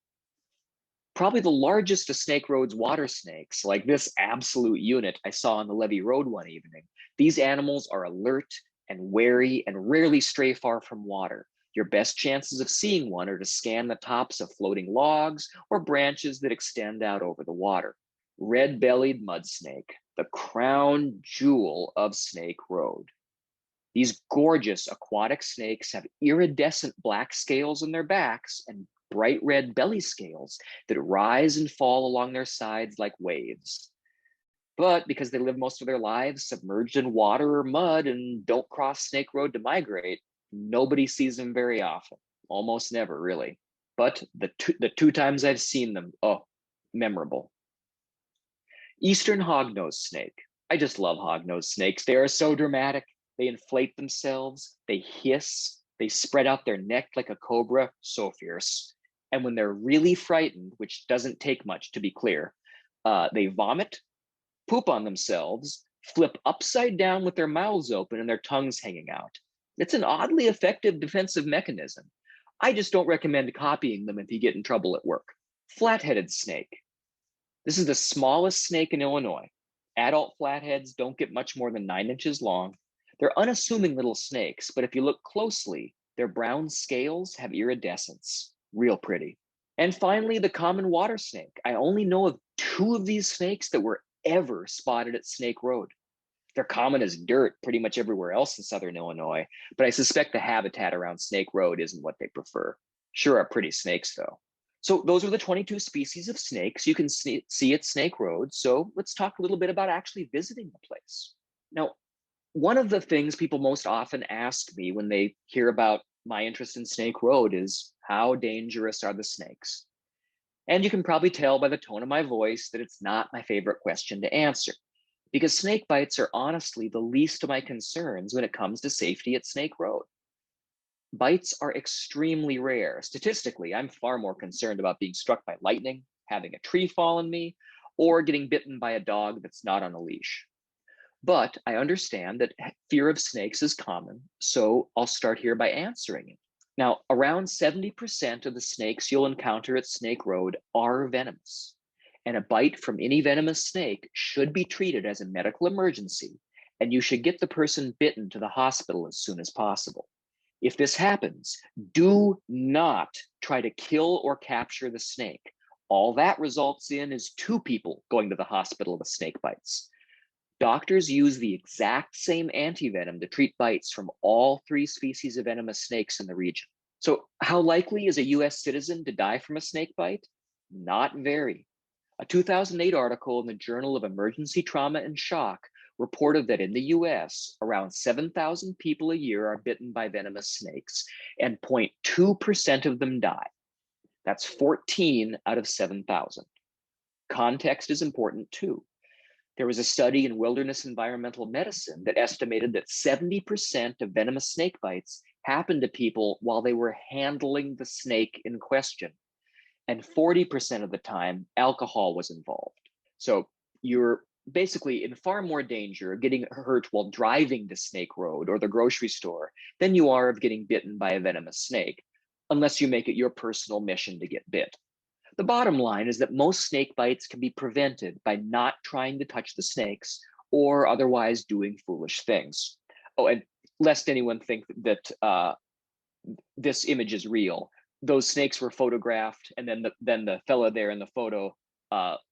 Probably the largest of Snake Road's water snakes, like this absolute unit I saw on the Levee Road one evening. These animals are alert and wary and rarely stray far from water. Your best chances of seeing one are to scan the tops of floating logs or branches that extend out over the water. Red-bellied mud snake, the crown jewel of Snake Road. These gorgeous aquatic snakes have iridescent black scales on their backs and bright red belly scales that rise and fall along their sides like waves. But because they live most of their lives submerged in water or mud and don't cross Snake Road to migrate, nobody sees them very often. Almost never, really. But the two times I've seen them, oh, memorable. Eastern hognose snake. I just love hognose snakes. They are so dramatic. They inflate themselves, they hiss, they spread out their neck like a cobra, so fierce. And when they're really frightened, which doesn't take much to be clear, they vomit, poop on themselves, flip upside down with their mouths open and their tongues hanging out. It's an oddly effective defensive mechanism. I just don't recommend copying them if you get in trouble at work. Flat-headed snake. This is the smallest snake in Illinois. Adult flatheads don't get much more than 9 inches long. They're unassuming little snakes, but if you look closely, their brown scales have iridescence. Real pretty. And finally, the common water snake. I only know of 2 of these snakes that were ever spotted at Snake Road. They're common as dirt pretty much everywhere else in Southern Illinois, but I suspect the habitat around Snake Road isn't what they prefer. Sure are pretty snakes, though. So those are the 22 species of snakes you can see at Snake Road. So let's talk a little bit about actually visiting the place. Now, one of the things people most often ask me when they hear about my interest in Snake Road is, how dangerous are the snakes? And you can probably tell by the tone of my voice that it's not my favorite question to answer, because snake bites are honestly the least of my concerns when it comes to safety at Snake Road. Bites are extremely rare. Statistically, I'm far more concerned about being struck by lightning, having a tree fall on me, or getting bitten by a dog that's not on a leash. But I understand that fear of snakes is common, so I'll start here by answering it. Now, around 70% of the snakes you'll encounter at Snake Road are venomous, and a bite from any venomous snake should be treated as a medical emergency, and you should get the person bitten to the hospital as soon as possible. If this happens, do not try to kill or capture the snake. All that results in is 2 people going to the hospital with snake bites. Doctors use the exact same antivenom to treat bites from all 3 species of venomous snakes in the region. So how likely is a US citizen to die from a snake bite? Not very. A 2008 article in the Journal of Emergency Trauma and Shock reported that in the US, around 7,000 people a year are bitten by venomous snakes, and 0.2% of them die. That's 14 out of 7,000. Context is important too. There was a study in Wilderness Environmental Medicine that estimated that 70% of venomous snake bites happened to people while they were handling the snake in question. And 40% of the time, alcohol was involved. So you're basically in far more danger of getting hurt while driving to Snake Road or the grocery store than you are of getting bitten by a venomous snake, unless you make it your personal mission to get bit. The bottom line is that most snake bites can be prevented by not trying to touch the snakes or otherwise doing foolish things. Oh, and lest anyone think that this image is real, those snakes were photographed, and then the fella there in the photo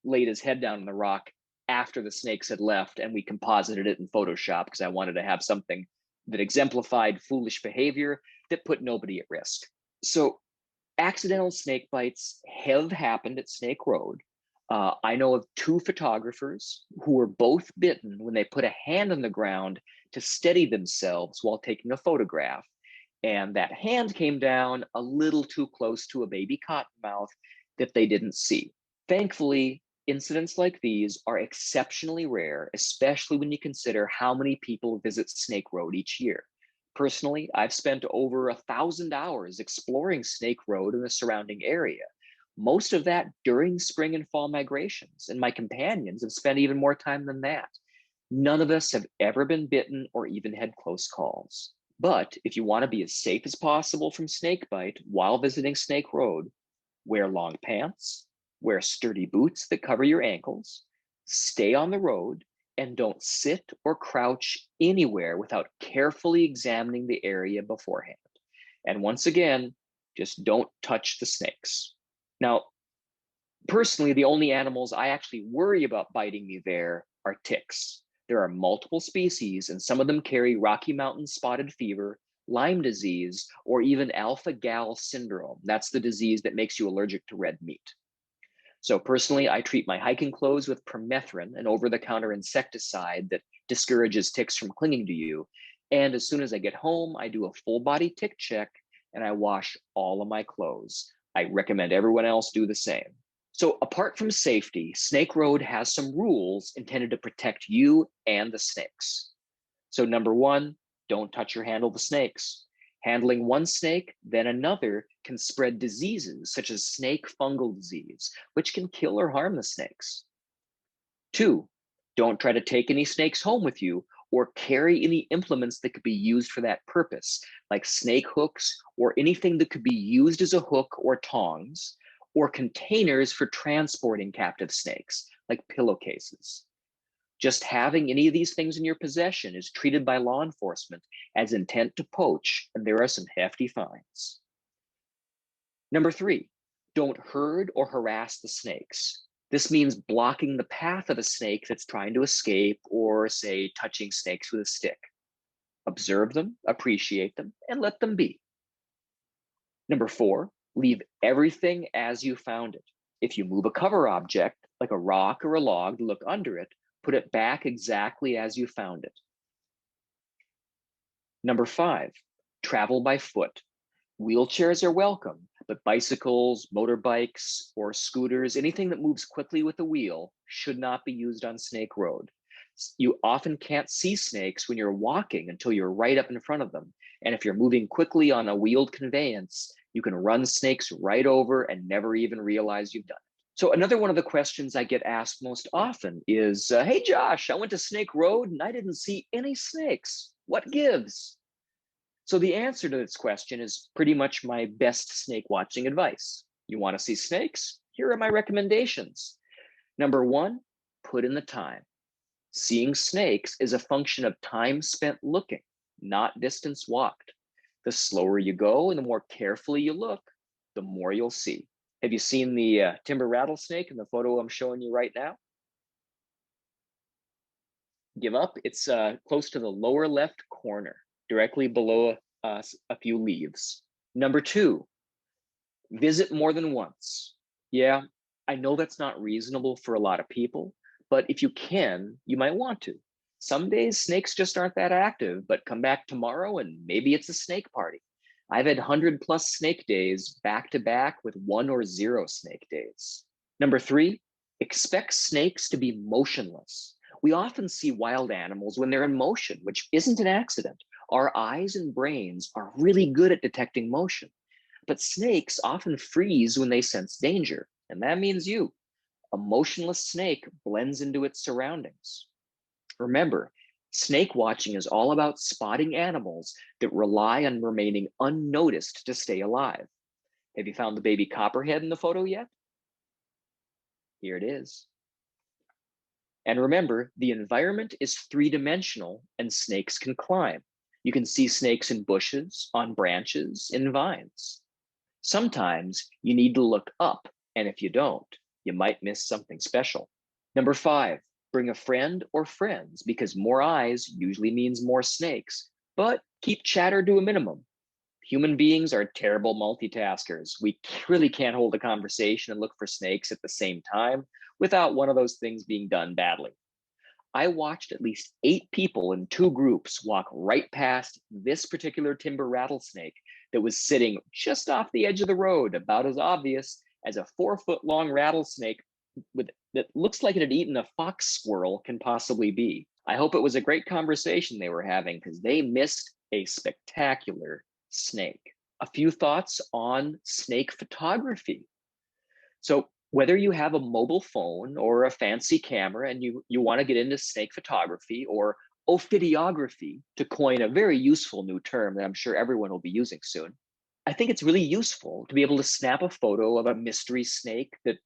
laid his head down on the rock after the snakes had left, and we composited it in Photoshop because I wanted to have something that exemplified foolish behavior that put nobody at risk. So accidental snake bites have happened at Snake Road. I know of 2 photographers who were both bitten when they put a hand on the ground to steady themselves while taking a photograph. And that hand came down a little too close to a baby cottonmouth that they didn't see. Thankfully, incidents like these are exceptionally rare, especially when you consider how many people visit Snake Road each year. Personally, I've spent over 1,000 hours exploring Snake Road and the surrounding area, most of that during spring and fall migrations, and my companions have spent even more time than that. None of us have ever been bitten or even had close calls. But if you want to be as safe as possible from snake bite while visiting Snake Road, wear long pants, wear sturdy boots that cover your ankles, stay on the road, and don't sit or crouch anywhere without carefully examining the area beforehand. And once again, just don't touch the snakes. Now, personally, the only animals I actually worry about biting me there are ticks. There are multiple species, and some of them carry Rocky Mountain spotted fever, Lyme disease, or even alpha-gal syndrome. That's the disease that makes you allergic to red meat. So personally, I treat my hiking clothes with permethrin, an over-the-counter insecticide that discourages ticks from clinging to you. And as soon as I get home, I do a full body tick check and I wash all of my clothes. I recommend everyone else do the same. So apart from safety, Snake Road has some rules intended to protect you and the snakes. So number 1, don't touch or handle the snakes. Handling one snake, then another, can spread diseases such as snake fungal disease, which can kill or harm the snakes. 2, don't try to take any snakes home with you or carry any implements that could be used for that purpose, like snake hooks or anything that could be used as a hook or tongs, or containers for transporting captive snakes, like pillowcases. Just having any of these things in your possession is treated by law enforcement as intent to poach, and there are some hefty fines. Number 3, don't herd or harass the snakes. This means blocking the path of a snake that's trying to escape, or say touching snakes with a stick. Observe them, appreciate them, and let them be. Number 4, leave everything as you found it. If you move a cover object, like a rock or a log, to look under it, put it back exactly as you found it. Number 5, travel by foot. Wheelchairs are welcome, but bicycles, motorbikes, or scooters, anything that moves quickly with a wheel, should not be used on Snake Road. You often can't see snakes when you're walking until you're right up in front of them. And if you're moving quickly on a wheeled conveyance, you can run snakes right over and never even realize you've done it. So another one of the questions I get asked most often is, hey Josh, I went to Snake Road and I didn't see any snakes. What gives? So the answer to this question is pretty much my best snake watching advice. You want to see snakes? Here are my recommendations. Number 1, put in the time. Seeing snakes is a function of time spent looking, not distance walked. The slower you go and the more carefully you look, the more you'll see. Have you seen the timber rattlesnake in the photo I'm showing you right now? Give up. It's close to the lower left corner, directly below a few leaves. Number 2, visit more than once. Yeah, I know that's not reasonable for a lot of people, but if you can, you might want to. Some days snakes just aren't that active, but come back tomorrow and maybe it's a snake party. I've had 100+ snake days back to back with 1 or 0 snake days. Number 3, expect snakes to be motionless. We often see wild animals when they're in motion, which isn't an accident. Our eyes and brains are really good at detecting motion, but snakes often freeze when they sense danger, and that means you. A motionless snake blends into its surroundings. Remember, snake watching is all about spotting animals that rely on remaining unnoticed to stay alive. Have you found the baby Copperhead in the photo yet? Here it is. And remember, the environment is 3-dimensional and snakes can climb. You can see snakes in bushes, on branches, in vines. Sometimes you need to look up, and if you don't, you might miss something special. Number 5, Bring a friend or friends because more eyes usually means more snakes, but keep chatter to a minimum. Human beings are terrible multitaskers. We really can't hold a conversation and look for snakes at the same time without one of those things being done badly. I watched at least 8 people in 2 groups walk right past this particular timber rattlesnake that was sitting just off the edge of the road, about as obvious as a 4-foot-long rattlesnake that looks like it had eaten a fox squirrel can possibly be. I hope it was a great conversation they were having because they missed a spectacular snake. A few thoughts on snake photography. So whether you have a mobile phone or a fancy camera and you want to get into snake photography or ophidiography, to coin a very useful new term that I'm sure everyone will be using soon, I think it's really useful to be able to snap a photo of a mystery snake that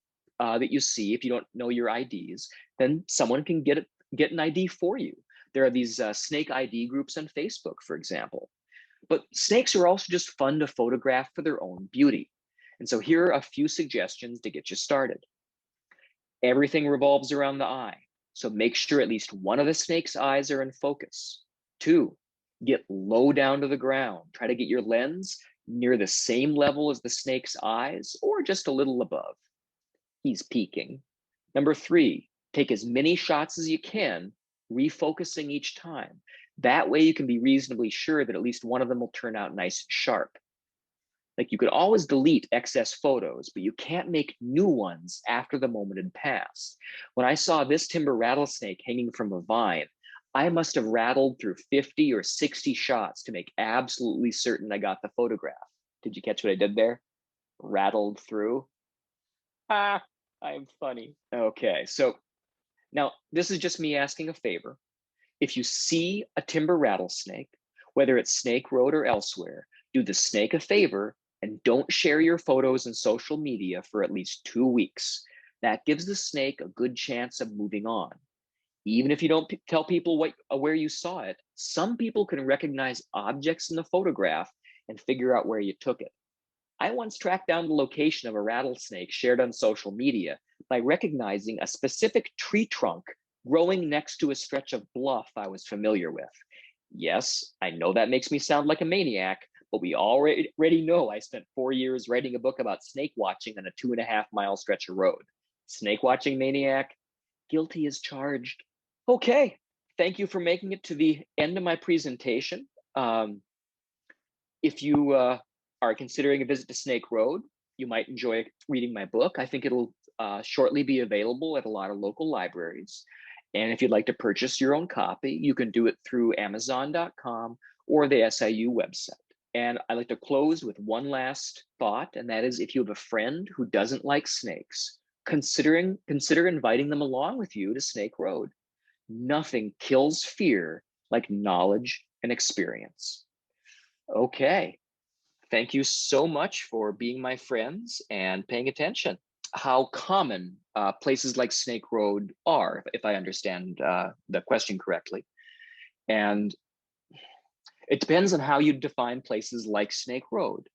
that you see. If you don't know your IDs, then someone can get an ID for you. There are these snake ID groups on Facebook, for example. But snakes are also just fun to photograph for their own beauty. And so here are a few suggestions to get you started. Everything revolves around the eye. So make sure at least one of the snake's eyes are in focus. 2, get low down to the ground. Try to get your lens near the same level as the snake's eyes or just a little above. He's peeking. Number 3, take as many shots as you can, refocusing each time. That way you can be reasonably sure that at least one of them will turn out nice and sharp. Like, you could always delete excess photos, but you can't make new ones after the moment had passed. When I saw this timber rattlesnake hanging from a vine, I must have rattled through 50 or 60 shots to make absolutely certain I got the photograph. Did you catch what I did there? Rattled through. Ah, I'm funny. Okay, so now this is just me asking a favor. If you see a timber rattlesnake, whether it's Snake Road or elsewhere, do the snake a favor and don't share your photos in social media for at least 2 weeks. That gives the snake a good chance of moving on. Even if you don't tell people where you saw it, some people can recognize objects in the photograph and figure out where you took it. I once tracked down the location of a rattlesnake shared on social media by recognizing a specific tree trunk growing next to a stretch of bluff I was familiar with. Yes, I know that makes me sound like a maniac, but we already know I spent 4 years writing a book about snake watching on a 2.5-mile stretch of road. Snake watching maniac, guilty as charged. Okay, thank you for making it to the end of my presentation. If you are considering a visit to Snake Road, you might enjoy reading my book. I think it'll shortly be available at a lot of local libraries. And if you'd like to purchase your own copy, you can do it through Amazon.com or the SIU website. And I'd like to close with one last thought, and that is, if you have a friend who doesn't like snakes, consider inviting them along with you to Snake Road. Nothing kills fear like knowledge and experience. Okay, thank you so much for being my friends and paying attention. How common places like Snake Road are, if I understand the question correctly. And it depends on how you define places like Snake Road.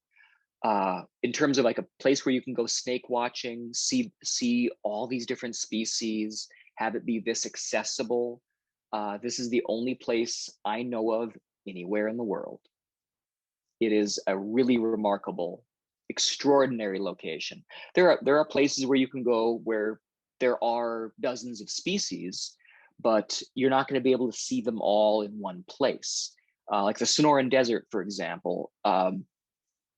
In terms of like a place where you can go snake watching, see all these different species, have it be this accessible. This is the only place I know of anywhere in the world. It is a really remarkable, extraordinary location. There are places where you can go where there are dozens of species, but you're not going to be able to see them all in one place. Like the Sonoran Desert, for example,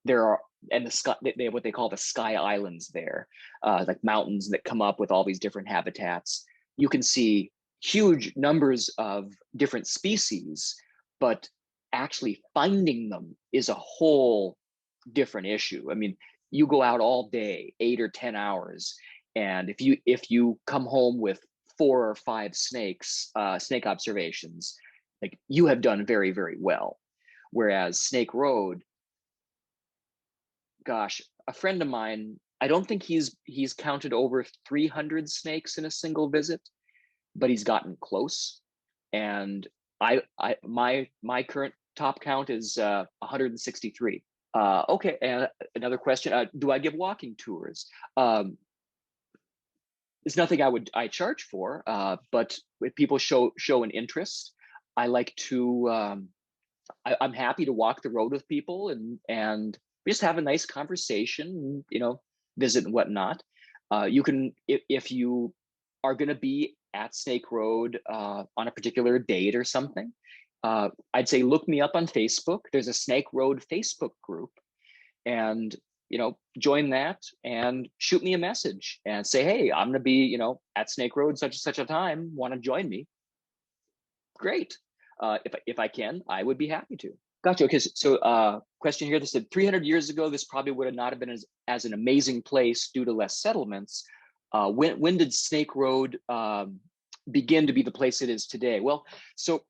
there are, and the sky, they have what they call the sky islands there, like mountains that come up with all these different habitats. You can see huge numbers of different species, but actually finding them is a whole different issue. I mean, you go out all day, 8 or 10 hours, and if you come home with 4 or 5 snakes, snake observations, like, you have done very, very well. Whereas Snake Road, gosh, a friend of mine, I don't think he's counted over 300 snakes in a single visit, but he's gotten close. And my current top count is 163. Okay, and another question: do I give walking tours? it's nothing I charge for, but if people show an interest, I like to. I'm happy to walk the road with people and just have a nice conversation. Visit and whatnot. You can, if you are going to be at Snake Road on a particular date or something, I'd say look me up on Facebook. There's a Snake Road Facebook group, and join that and shoot me a message and say, hey, I'm going to be at Snake Road such and such a time. Want to join me? Great. If I can, I would be happy to. Gotcha. Okay. So question here. They said 300 years ago, this probably would have not have been as an amazing place due to less settlements. When did Snake Road begin to be the place it is today? Well, so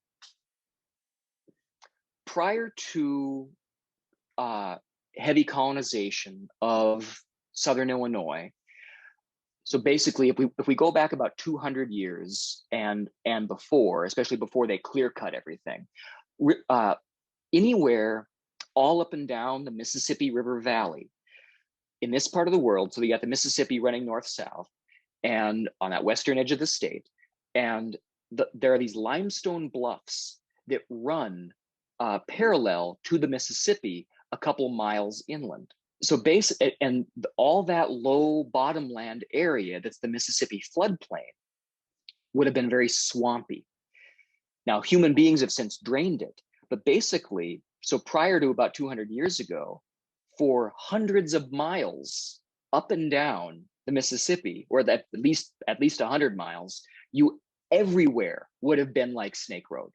prior to heavy colonization of Southern Illinois, so basically, if we go back about 200 years and before, especially before they clear cut everything, anywhere all up and down the Mississippi River Valley in this part of the world, so you got the Mississippi running north-south and on that western edge of the state, and there are these limestone bluffs that run parallel to the Mississippi a couple miles inland. So all that low bottomland area that's the Mississippi floodplain would have been very swampy. Now, human beings have since drained it, but basically, so prior to about 200 years ago, for hundreds of miles up and down the Mississippi, or at least 100 miles, you everywhere would have been like Snake Road.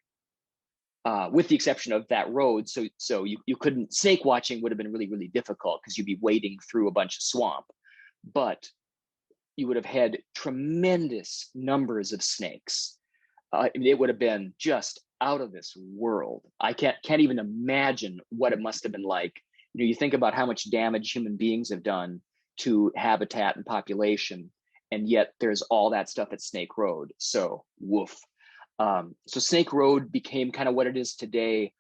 With the exception of that road, so you couldn't, snake watching would have been really, really difficult because you'd be wading through a bunch of swamp, but you would have had tremendous numbers of snakes. It would have been just out of this world. I can't even imagine what it must have been like. You think about how much damage human beings have done to habitat and population, and yet there's all that stuff at Snake Road. So woof. So Snake Road became kind of what it is today,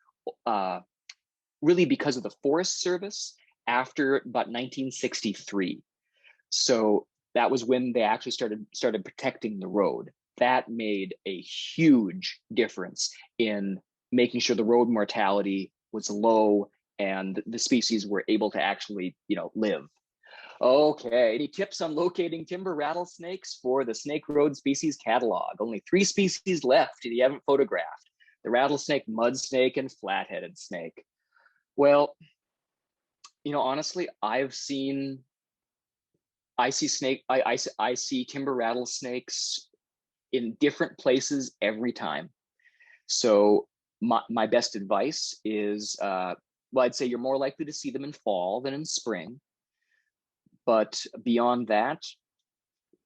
really because of the Forest Service after about 1963. So that was when they actually started protecting the road. That made a huge difference in making sure the road mortality was low and the species were able to actually, live. Okay, any tips on locating timber rattlesnakes for the Snake Road species catalog? Only 3 species left that you haven't photographed: the rattlesnake, mud snake, and flat-headed snake. Well, honestly, I see timber rattlesnakes in different places every time. So my best advice is, I'd say you're more likely to see them in fall than in spring. But beyond that,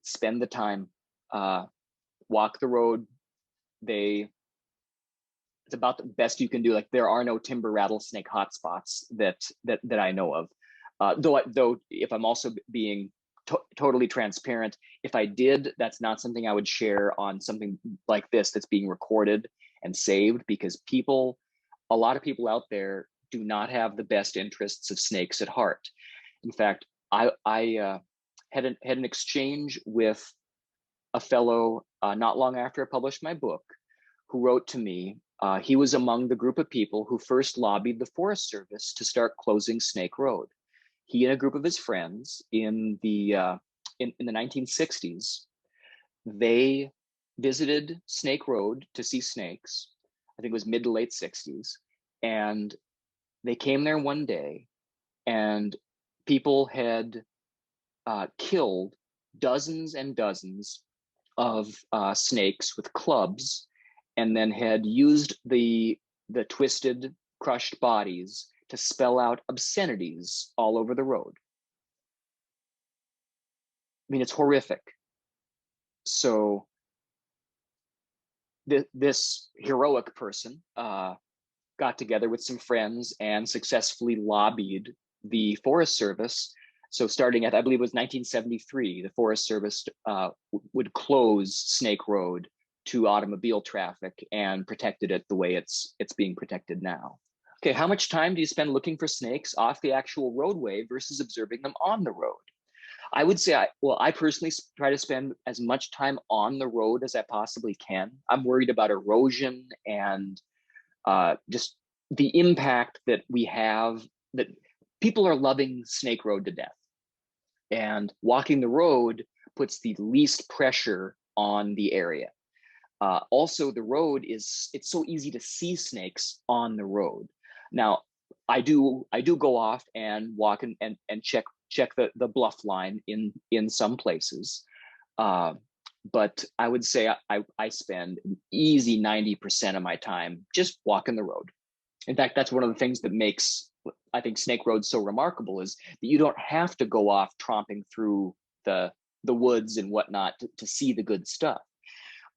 spend the time, walk the road. It's about the best you can do. Like, there are no timber rattlesnake hotspots that I know of. Though if I'm also being totally transparent, if I did, that's not something I would share on something like this that's being recorded and saved, because a lot of people out there do not have the best interests of snakes at heart. In fact, I had an exchange with a fellow not long after I published my book, who wrote to me. He was among the group of people who first lobbied the Forest Service to start closing Snake Road. He and a group of his friends in the 1960s, they visited Snake Road to see snakes. I think it was mid to late 60s, and they came there one day, and people had killed dozens and dozens of snakes with clubs, and then had used the twisted, crushed bodies to spell out obscenities all over the road. I mean, it's horrific. So this heroic person got together with some friends and successfully lobbied the Forest Service. So starting at, I believe it was 1973, the Forest Service would close Snake Road to automobile traffic and protected it the way it's being protected now. Okay, how much time do you spend looking for snakes off the actual roadway versus observing them on the road? I would say, I personally try to spend as much time on the road as I possibly can. I'm worried about erosion and just the impact that we have, that people are loving Snake Road to death. And walking the road puts the least pressure on the area. Also, the road it's so easy to see snakes on the road. Now, I do go off and walk and check the bluff line in some places. But I would say I spend an easy 90% of my time just walking the road. In fact, that's one of the things that makes, I think, Snake Road so remarkable, is that you don't have to go off tromping through the woods and whatnot to see the good stuff.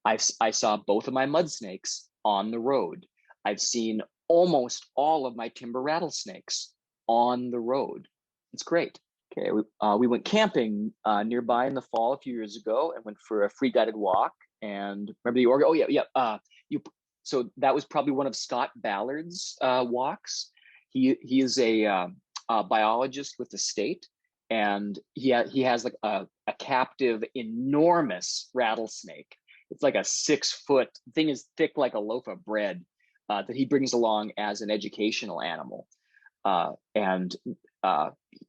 I saw both of my mud snakes on the road. I've seen almost all of my timber rattlesnakes on the road. It's great. Okay, we went camping nearby in the fall a few years ago and went for a free guided walk. And remember the organ? Oh yeah. So that was probably one of Scott Ballard's walks. He is a biologist with the state, and he has like a captive enormous rattlesnake. It's like a 6-foot thing, is thick like a loaf of bread, that he brings along as an educational animal. And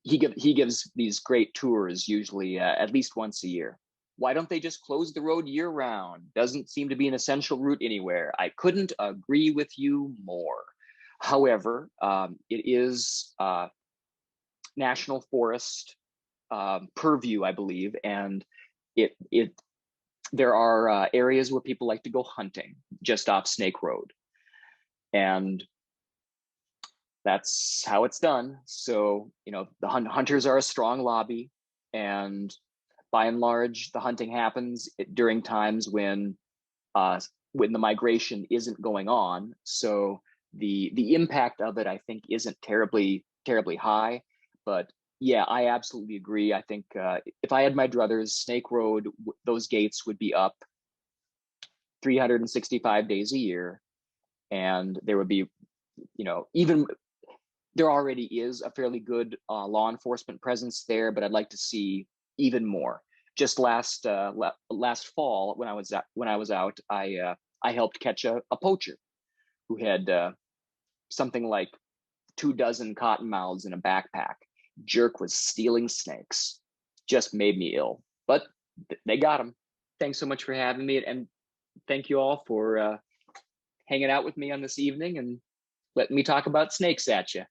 he gives these great tours, usually at least once a year. Why don't they just close the road year round? Doesn't seem to be an essential route anywhere. I couldn't agree with you more. However, it is National Forest purview, I believe, and there are areas where people like to go hunting just off Snake Road, and that's how it's done. So, the hunters are a strong lobby, and by and large, the hunting happens during times when the migration isn't going on. So the impact of it, I think, isn't terribly high. But yeah, I absolutely agree. I think if I had my druthers, Snake Road, those gates would be up 365 days a year, and there would be, even there already is a fairly good law enforcement presence there, but I'd like to see even more. Just last fall, when I was out, I helped catch a poacher who had something like 24 cottonmouths in a backpack. Jerk was stealing snakes. Just made me ill, but they got him. Thanks so much for having me, and thank you all for hanging out with me on this evening and letting me talk about snakes at you.